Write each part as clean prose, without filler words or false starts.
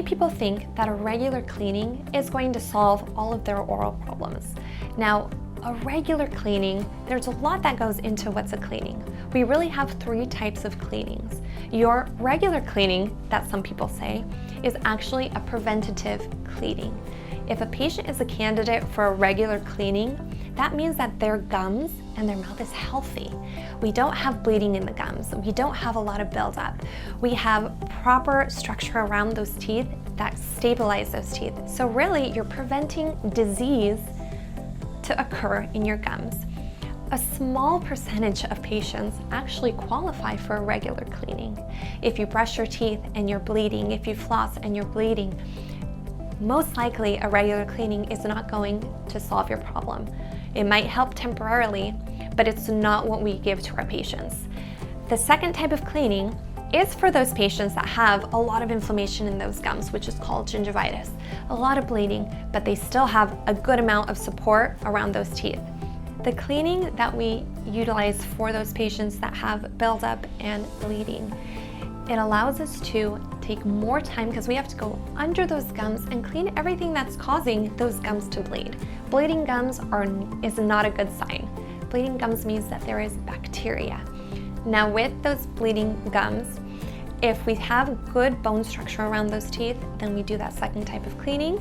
people think that a regular cleaning is going to solve all of their oral problems. Now, a regular cleaning, there's a lot that goes into what's a cleaning. We really have 3 types of cleanings. Your regular cleaning, that some people say, is actually a preventative cleaning. If a patient is a candidate for a regular cleaning, that means that their gums and their mouth is healthy. We don't have bleeding in the gums. We don't have a lot of buildup. We have proper structure around those teeth that stabilize those teeth. So really, you're preventing disease to occur in your gums. A small percentage of patients actually qualify for a regular cleaning. If you brush your teeth and you're bleeding, if you floss and you're bleeding, most likely a regular cleaning is not going to solve your problem. It might help temporarily, but it's not what we give to our patients. The second type of cleaning is for those patients that have a lot of inflammation in those gums, which is called gingivitis. A lot of bleeding, but they still have a good amount of support around those teeth. The cleaning that we utilize for those patients that have buildup and bleeding, it allows us to take more time because we have to go under those gums and clean everything that's causing those gums to bleed. Bleeding gums is not a good sign. Bleeding gums means that there is bacteria. Now with those bleeding gums, if we have good bone structure around those teeth, then we do that second type of cleaning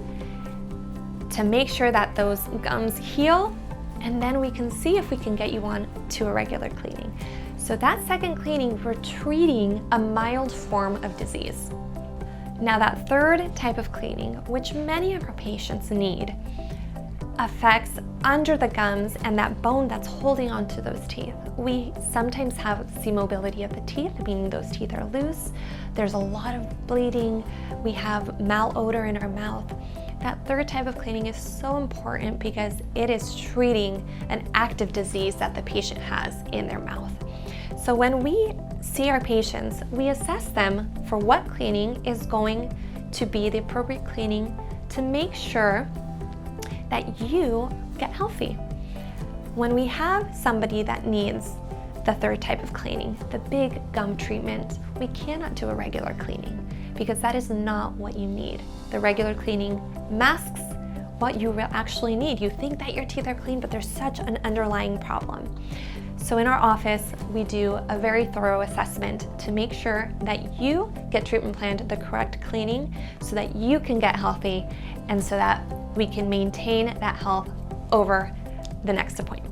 to make sure that those gums heal, and then we can see if we can get you on to a regular cleaning. So that second cleaning, we're treating a mild form of disease. Now that third type of cleaning, which many of our patients need, affects under the gums and that bone that's holding onto those teeth. We sometimes have C-mobility of the teeth, meaning those teeth are loose. There's a lot of bleeding. We have malodor in our mouth. That third type of cleaning is so important because it is treating an active disease that the patient has in their mouth. So when we see our patients, we assess them for what cleaning is going to be the appropriate cleaning to make sure that you get healthy. When we have somebody that needs the third type of cleaning, the big gum treatment, we cannot do a regular cleaning because that is not what you need. The regular cleaning masks what you actually need. You think that your teeth are clean, but there's such an underlying problem. So in our office, we do a very thorough assessment to make sure that you get treatment planned the correct cleaning so that you can get healthy and so that we can maintain that health over the next appointment.